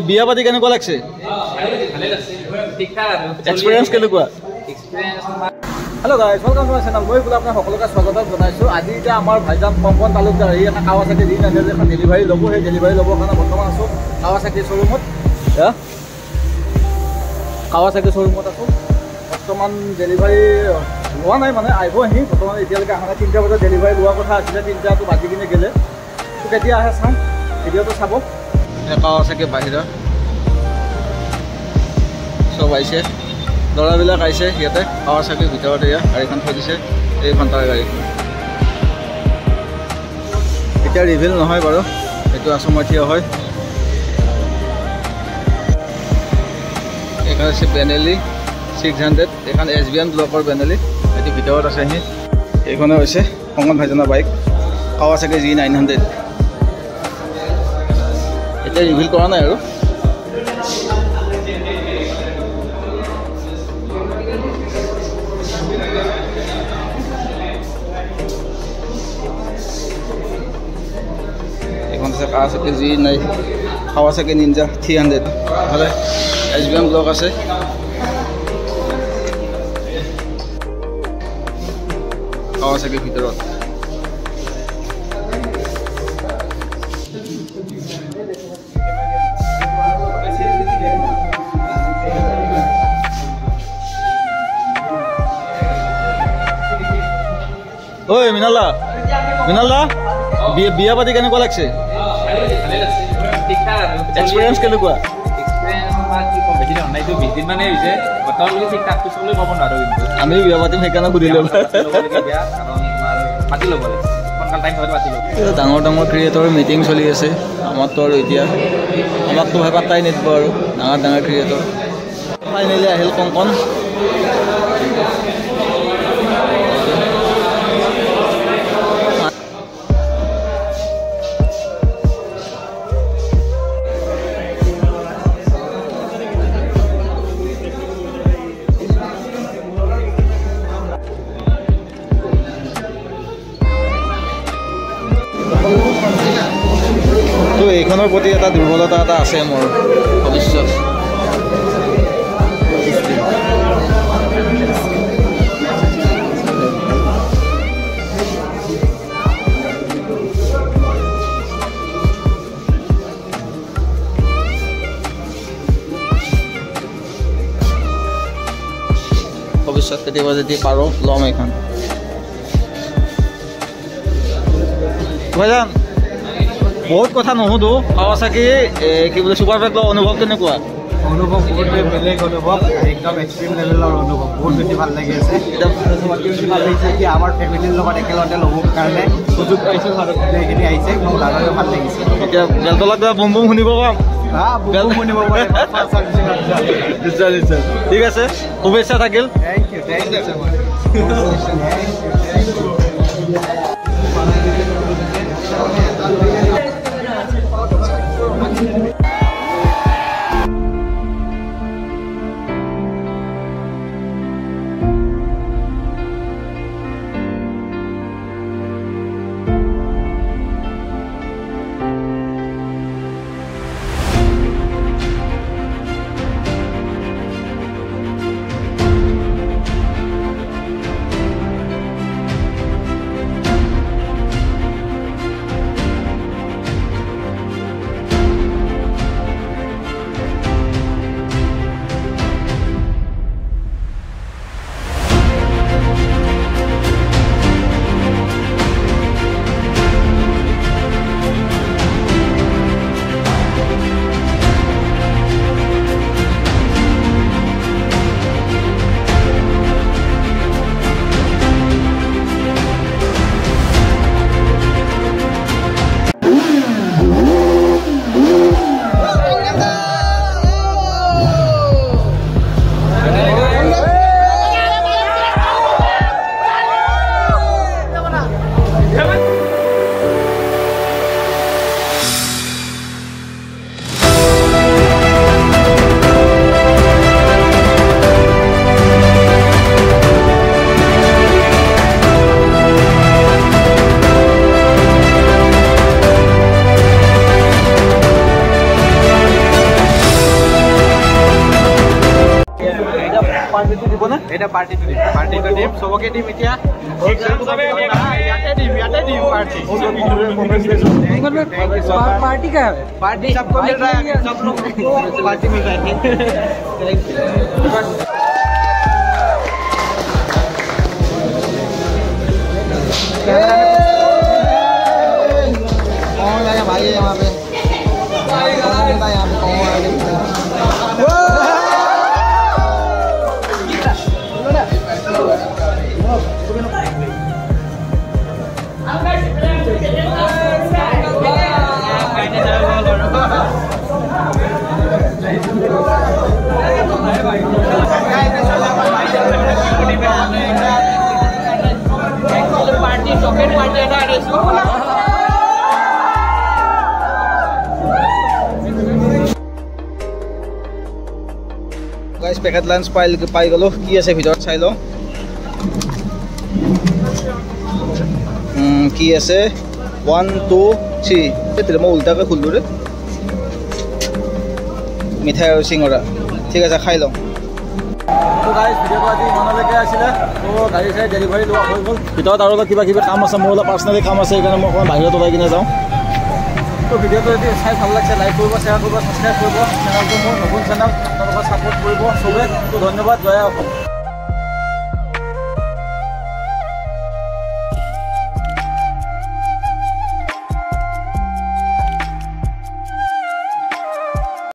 বিয়া পাতি কেনেকুৱা লাগছে এক্সপেৰিয়েন্স কেনেকুৱা hello' guys welcome to my channel মই বোলে আপোনাক সকলোকে স্বাগতম জনাইছোঁ আজি এতিয়া আমাৰ ভাইজান কংকন তালুকদাৰ এই এটা কাৱাচাকি ঋণ আনে যে এখন ডেলিভাৰী ল'ব সেই ডেলিভাৰী ল'বৰ কাৰণে বৰ্তমান আছোঁ কাৱাচাকি শ্ব'ৰুমত কাৱাচাকি শ্ব'ৰুমত আছোঁ বৰ্তমান ডেলিভাৰী লোৱা নাই মানে আহিব আহি বৰ্তমান এতিয়ালৈকে অহা নাই 3টা বজাত ডেলিভাৰী লোৱাৰ কথা আছিলে 3টাটো বাজি কিনে গ'লে তো কেতিয়া আহে চাওঁ ভিডিঅ'টো চাব কাৱাচাকি বাহিৰত চব আহিছে ল'ৰাবিলাক আহিছে ইয়াতে কাৱাচাকিৰ ভিতৰত এয়া গাড়ীখন থৈ দিছে এই ঘণ্টাৰ গাড়ীখন এতিয়া ৰিভিল নহয় বাৰু এইটো আছোঁ মই থিয় হয় এইখন আছে বেনেলি 600 এইখন SBM ব্লকৰ বেনেলি এইটো ভিতৰত আছে আহি এইখনে হৈছে কংকন ভাইজানৰ বাইক কাৱাচাকি G900 এতিয়া ৰিভিল কৰা নাই আৰু কাৱাচাকি কাৱাচাকি নিনজা 300 ভালে SBM ব্লক আছে কাৱাচাকিৰ ভিতৰত ঐ মিনাল দা বিয়া পাতি কেনেকুৱা লাগছে এক্সপেৰিয়েন্স কেনেকুৱা আমি বিয়া পাতিম সেইকাৰণে সুধিলোঁ ডাঙৰ ডাঙৰ ক্ৰিয়েটৰ মিটিং চলি আছে আমাৰতো আৰু এতিয়া আমাকতো ভাই পাত্তাই নিদিব আৰু ডাঙৰ ডাঙৰ ক্ৰিয়েটৰ ফাইনেলি আহিল কংকন তো এইখনৰ প্ৰতি এটা দুৰ্বলতা এটা আছে মোৰ ভৱিষ্যত কেতিয়াবা যদি পাৰোঁ ল'ম এইখন ভাইজান বহুত কথা নুসুধো কাৱাচাকি কি বোলে ছুপাৰ বাইক লোৱা অনুভৱ কেনেকুৱা অনুভৱ বহুত বেলেগ অনুভৱ একদম এক্সট্ৰিম লেভেলৰ অনুভৱ বহুত বেছি ভাল লাগি আছে একদম বেছি ভাল লাগিছে কি আমাৰ ফেমিলিৰ লগত একেলগতে ল'বৰ কাৰণে সুযোগ পাইছোঁ এইখিনি আহিছে মোক ডাঙৰকৈ ভাল লাগিছে এতিয়া বেলতলাত বুম বুম শুনিব পাম বেল শুনিব পাৰে নিশ্চয় নিশ্চয় ঠিক আছে শুভেচ্ছা থাকিল থেংক ইউ so much পাৰ্টিটো দিবনে? এটা পাৰ্টিটো দিম চবকে দিম এতিয়া ইয়াতে দিম পাৰ্টি पार्टी का है पार्टी सबको मिल रहा है सब लोग को पार्टी मिल रहा है कौन है भाई यहाँ पे पार्टी चॉकलेट पार्टी है গাইজ পেকেট লাঞ্চ পাই গ'লো কি আছে ভিতৰত চাই লওঁ কি আছে 1 2 3 তেতিয়া মই উল্টাকৈ খুলিলোঁ ৰে মিঠাই আৰু চিঙৰা ঠিক আছে খাই লওঁ তো গাইজ ভিডিঅ'টো আজি ইমানলৈকে আছিলে তো গাড়ী চাই ডেলিভাৰী লোৱা হৈ গ'ল ভিতৰত আৰু অলপ কিবা কিবি কাম আছে মোৰ অলপ পাৰ্চনেলি কাম আছে সেইকাৰণে মই অকণমান বাহিৰত ওলাই কিনে যাওঁ তো ভিডিঅ'টো যদি চাই ভাল লাগিছে লাইক কৰিব শ্বেয়াৰ কৰিব ছাবস্ক্ৰাইব কৰিব চেনেলটো মোৰ নতুন চেনেল আপোনালোকে ছাপোৰ্ট কৰিব চবে তো ধন্যবাদ জয় অসম